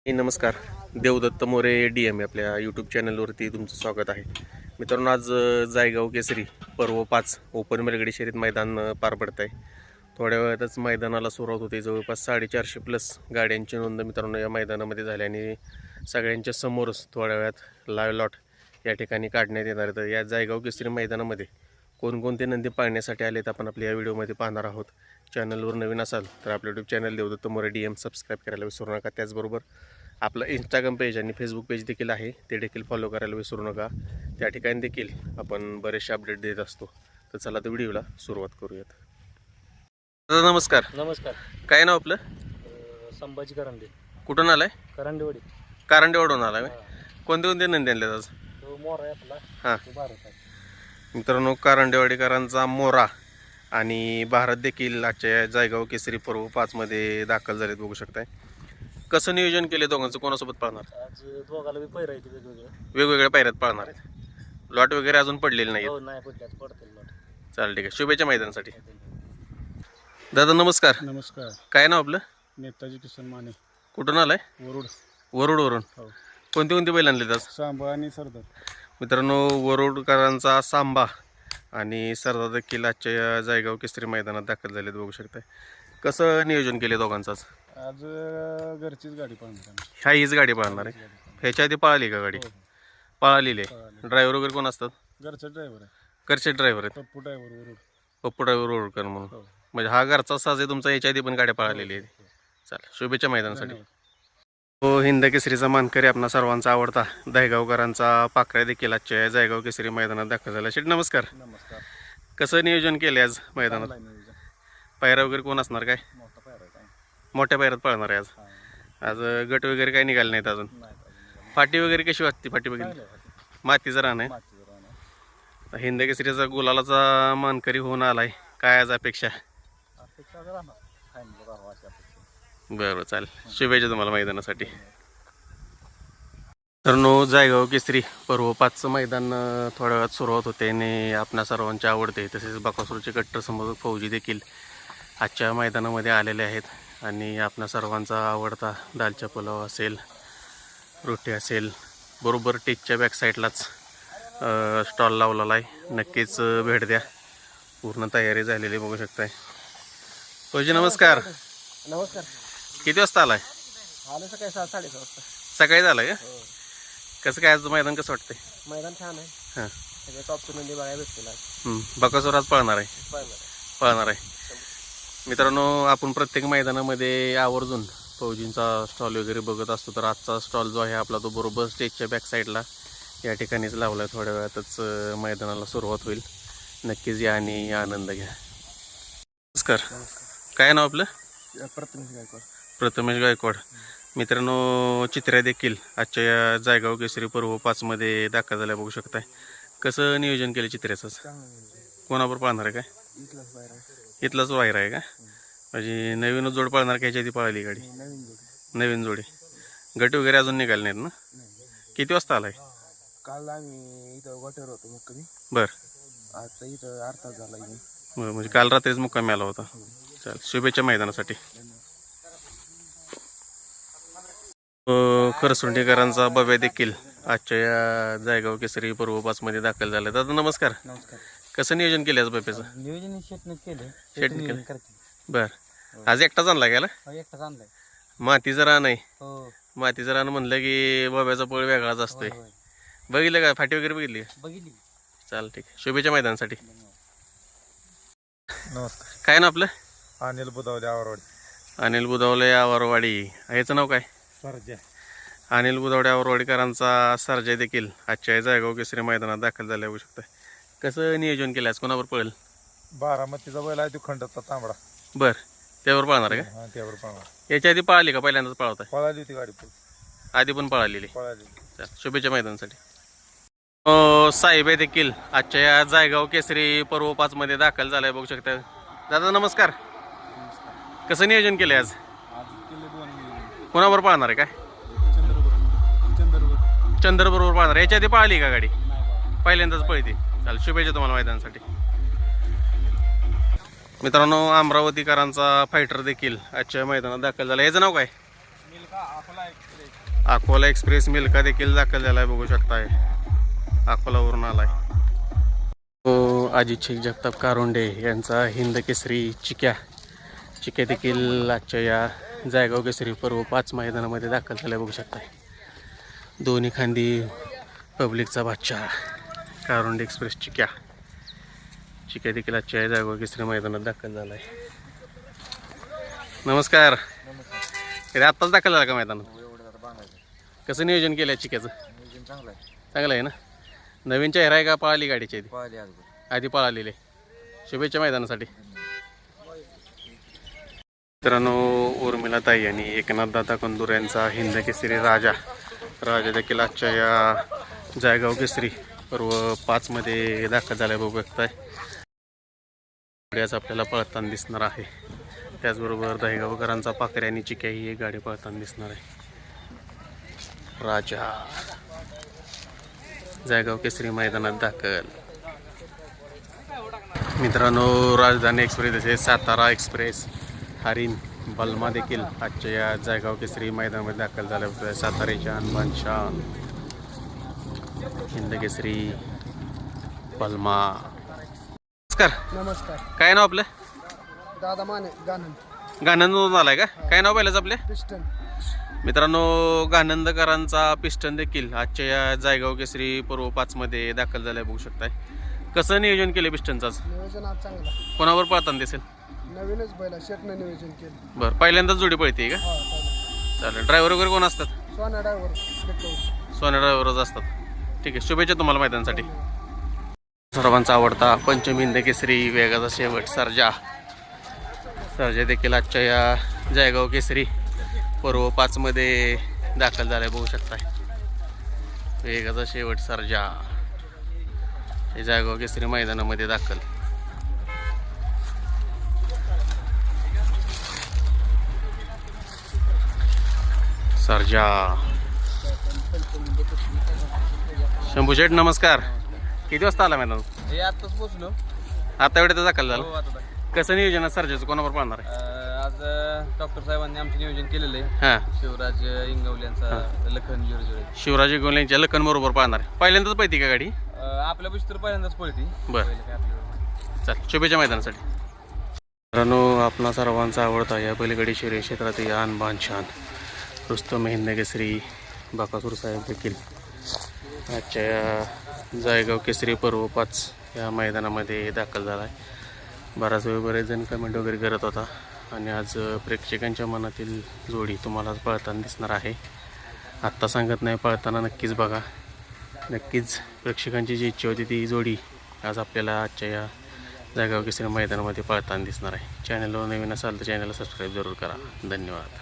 नमस्कार. देवदत्त मोरे DM आपल्या YouTube चॅनलवरती तुमचं स्वागत आहे. मित्रांनो, आज जायगाव केसरी पर्व 5 ओपन बैलगाडी शर्यत मैदान पार पडत आहे. थोड्या वेळातच मैदानाला सुरुवात होते. जवळपास 450+ गाड्यांची नोंद मित्रांनो या मैदानामध्ये झाली आणि सगळ्यांच्या समोरच थोड्या वेळात लाईव्ह लॉट या ठिकाणी काढण्यात येणार आहे. तर या जायगाव केसरी मैदानामध्ये कोणकोणते नंदी पाळण्यासाठी आलेत आपण आपल्या या व्हिडिओमध्ये पाहणार आहोत. चॅनलवर नवीन असाल तर आपलं YouTube channel Devdatta More DM subscribe करायला विसरू नका. त्याचबरोबर आपलं इंस्टाग्राम पेज आणि फेसबुक पेज देखील आहे, ते देखील फॉलो करायला विसरू नका. त्या ठिकाणी देखील आपण बरेचसे अपडेट देत असतो. तर चला तर व्हिडिओला सुरुवात करूयात. दादा नमस्कार. नमस्कार. काय नाव आपलं? संभाजी करंडे. कुठून आलाय? करंडेवाडी. कारंडेवाडून आलाय. कोणते कोणते नंदी आणले आज? तो मोरा आहे आपला. हां तो भारत आहे. मित्रांनो, कारंडेवाडीकरांचा मोरा आणि भारत देखील आजच्या जायगाव केसरी पर्व 5 मध्ये दाखल झालेत. बघू शकताय कसं नियोजन केले दोघांचं, कोणासोबत पाळणार? आज दोघाला बी पैर आहे वेगवेगळे. वेगवेगळ्या पायऱ्यात पाळणार आहेत. लॉट वगैरे अजून पडलेले नाही? हो, नाही पडल्यात, पडतील लॉट. चालेल, ठीक आहे. शुभेच्छा मैदानासाठी. दादा नमस्कार. नमस्कार. काय नाव आपलं? नेताजी किसन माने. कुठून आलाय? वरुड. वरुडवरून. हो. कोणती कोणती बैल आणले आज? सांबा आणि सरदार. मित्रांनो, वरुडकरांचा सांबा आणि सरदार देखील आजच्या या जायगाव केसरी मैदानात दाखल झालेत. बघू शकताय कसं नियोजन केले दोघांचं आज? आज घरचीच गाडी पाहणार. हीच गाडी पळणार आहे. ह्याच्या आधी पळाली का गाडी? पळालेली आहे. ड्रायव्हर वगैरे कोण असतात? घरचा ड्रायव्हर आहे. घरचे ड्रायव्हर आहेत. पप्पू ड्रायव्हर वरुड. पप्पू ड्रायव्हर वरुडकर म्हणून. हो. म्हणजे हा घरचा साज आहे तुमचा. याच्या आधी पण गाड्या पळालेली आहे. चालेल, शुभेच्छा मैदानासाठी. हो, हिंद केसरीचा मानकरी आपणा सर्वांचा आवडता दहेगावकरांचा पाखऱ्या देखील आजच्या जायगाव केसरी मैदानात दाखल झाला. शेठ नमस्कार. नमस्कार. कसं नियोजन केले आज मैदानात? पायऱ्या वगैरे कोण असणार? काय मोठा पैर आहे. मोठ्या पायऱ्यात पळणार आहे आज? आज गट वगैरे काही निघाले नाहीत अजून. फाटी वगैरे कशी वाटते? फाटी वगैरे मातीचं रान आहे. हिंद केसरीचा गुलालाचा मानकरी होऊन आलाय. काय आज अपेक्षा? बरं, चालेल. शुभेच्छा तुम्हाला मैदानासाठी. तर जायगाव केसरी पर्व 5चं मैदान थोड्या वेळात सुरुवात होते आणि आपणा सर्वांचे आवडते तसेच बकासूरचे कट्टर समोर फौजी देखील आजच्या मैदानामध्ये आलेले आहेत आणि आपणा सर्वांचा आवडता दालचा पुलाव असेल, रोटी असेल, बरोबर टेकच्या बॅकसाईडलाच स्टॉल लावलेला आहे. नक्कीच भेट द्या. पूर्ण तयारी झालेली बघू शकताय. फौजी नमस्कार. नमस्कार. किती वाजता आलाय? आलं सकाळी 7:30 वाजता. सकाळी झालं का? कसं काय आज मैदान कसं वाटतंय? मैदान छान आहे. हां, सगळे टॉपचे नंदी बघायला भेटतील. बकासूर आज पळणार आहे. मित्रांनो, आपण प्रत्येक मैदानामध्ये आवर्जून फौजींचा स्टॉल वगैरे बघत असतो. तर आजचा स्टॉल जो आहे आपला तो बरोबर स्टेजच्या बॅक साईडला या ठिकाणीच लावला आहे. थोड्या वेळातच मैदानाला सुरुवात होईल. नक्कीच या आणि आनंद घ्या. नमस्कार. काय नाव आपलं? प्रथमेश गायकवाड. प्रथमेश गायकवाड. मित्रांनो, चित्र्या देखील आजच्या या जायगाव केसरी पर्व 5 मध्ये दाखल झाल्या. बघू शकताय कसं नियोजन केलं चित्र्याचंच? कोणावर पाळणार आहे? काय इथलाच वायर आहे का? म्हणजे नवीनच जोड पाळणार का? ह्याच्या आधी पळाली गाडी? नवीन जोडी. गट वगैरे अजून निघाले नाहीत ना? किती वाजता आलाय? काल आम्ही इथं गोट्यावर होतो मुक्कामी. बरं. आता इथं अर्धा तास झाला. बरं, म्हणजे काल रात्रीच मुक्कामी आला होता. चालेल, शुभेच्छा मैदानासाठी. खरसुंडीकरांचा बब्या देखील आजच्या या जायगाव केसरी पर्व 5 मध्ये दाखल झाला. दादा नमस्कार. नमस्कार. कसं नियोजन केलं आज बब्याचं? नियोजन शेटनेच केलं. शेटने केलं. बरं, आज एकटाच आणला गेला? एकटाच आणलाय. मातीचं रान आहे. हो. मातीचं रान म्हणलं की बब्याचा पळ वेगळाच असतोय. बघितलं का? फाटी वगैरे बघितली? बघितली. चाल, ठीक आहे. शुभेच्छा मैदानासाठी. नमस्कार. काय ना आपलं? अनिल बुधावले आवरवाडी. अनिल बुधावले आवरवाडी. ह्याचं नाव काय? सरजा. अनिल बुधावडे आवरवाडीकरांचा सरजा देखील आजच्या जायगाव केसरी मैदानात दाखल झाल्या. होऊ शकतं. कसं नियोजन केलं आज? कोणावर पळेल? बारामतीचा बैल आहे तो खंडाचा तांबडा. बरं, त्यावर पळणार आहे का? हां, त्यावर पळणार. याच्या आधी पळाली का? पहिल्यांदाच पळवताय? पळाली होती गाडी. आधी पण पळालेली. पळाली. चल, शुभेच्छा मैदानासाठी. साहेब आहे देखील आजच्या या जायगाव केसरी पर्व 5 मध्ये दाखल झालाय. बघू शकता. दादा नमस्कार. कसं नियोजन केलंय आज? कोणावर पळणार आहे? काय चंद्र बरोबर पळणार? याच्या आधी पळाली का गाडी? पहिल्यांदाच पळते. चाल, शुभेच्छा तुम्हाला मैदानासाठी. मित्रांनो, अमरावतीकरांचा फायटर देखील आजच्या मैदानात दाखल झाला. याचं नाव काय? अकोला एक्सप्रेस मिल्का देखील दाखल झाला आहे, बघू शकताय अकोलावरून आलाय. तो अजित शेख जगताप कारोंडे यांचा हिंद केसरी चिक्या देखील आजच्या या जायगाव केसरी पर्व 5 मैदानामध्ये दाखल झाला आहे, बघू शकताय. दोन्ही खांदी पब्लिकचा बादशाह कारोंडे एक्सप्रेस चिक्या देखील आजच्या या जायगाव केसरी मैदानात दाखल झाला आहे. नमस्कार. तरी आत्ताच दाखल झाला का मैदानात? कसं नियोजन केलं आहे चिक्याचं? चांगलं आहे ना. नवीन चेहरा आहे का पळाली गाडीची आधी पळालेले? शुभेच्छा मैदानासाठी. मित्रांनो, उर्मिला ताई आणि एकनाथ दादा कंदूर यांचा हिंद केसरी राजा देखील आजच्या या जायगाव केसरी पर्व 5 मध्ये दाखल झाला आहे, बघू शकताय. आज आपल्याला पळताना दिसणार आहे. त्याचबरोबर दहेगावकरांचा पाकऱ्या आणि चिक्या ही एक गाडी पळताना दिसणार आहे. राजा जायगाव केसरी मैदानात दाखल. मित्रांनो, राजधानी एक्सप्रेस तसेच सातारा एक्सप्रेस हरिण बलमा देखील आजच्या या जायगाव केसरी मैदानामध्ये दाखल झाले होते. साताऱ्याच्या हनुमान शान हिंद केसरी बलमा. नमस्कार. काय नाव आपलं? दादा माने गानंदमधून आलाय का? काय नाव पहिलंच आपले? पिस्टन. मित्रांनो, गानंदकरांचा पिस्टन देखील आजच्या या जायगाव केसरी पर्व 5 मध्ये दाखल झालाय, बघू शकताय. कसं नियोजन केलं पिस्टनचाच? नियोजन आज चांगला. कोणावर पळताना दिसेल? नवीनच बैला शेटनं नियोजन केलं. बरं, पहिल्यांदाच जोडी पळते का? हा चालेल. चालेल. ड्रायव्हर वगैरे कोण असतात? सोना ड्रायव्हर. सोन्या ड्रायव्हरच असतात. ठीक आहे, शुभेच्छा तुम्हाला मैदानासाठी. सर्वांचा आवडता पंचमी हिंद केसरी वेगाचा शेवट सर्जा देखील आजच्या या जायगाव केसरी पर्व 5 मध्ये दाखल झालाय, बघू शकताय. वेगाचा शेवट सर्जा हे जायगाव केसरी मैदानामध्ये दाखल. सर्जा. शंभू शेठ नमस्कार. किती वाजता आला मैदान? आताच पोचलो. आता एवढे तर दाखल झालं. हो, आता कसं नियोजन आहे सर्जाचं? कोणावर पाळणार आहे? आज डॉक्टर साहेबांनी आमचं नियोजन केलेलं आहे. हां, शिवराज इंगवले यांचा लखन 00. शिवराज गोल्यांच्या लखन बरोबर पाळणार आहे. पहिल्यांदाच पाहिजे का गाडी? आपल्या पुस्तक पहिल्यांदाच पळती. बरं, चल शुभेच्छा मैदानासाठी. मित्रांनो, आपला सर्वांचा आवडता या पलीकडे शिरे क्षेत्रातील आन बान शान रुस्तम हिंद केसरी बाकासूर साहेब देखील आजच्या या जायगाव केसरी पर्व 5 या मैदानामध्ये दाखल झाला आहे. बराच वेळ बरेच जण कमेंट वगैरे करत होता आणि आज प्रेक्षकांच्या मनातील जोडी तुम्हाला पळताना दिसणार आहे. आत्ता सांगत नाही, पळताना नक्कीच बघा. नक्कीच प्रेक्षकांची जी इच्छा होती ती जोडी आज आपल्याला आजच्या या जायगाव केसरी मैदानामध्ये पळताना दिसणार आहे. चॅनलवर नवीन असाल तर चॅनलला सबस्क्राईब जरूर करा. धन्यवाद.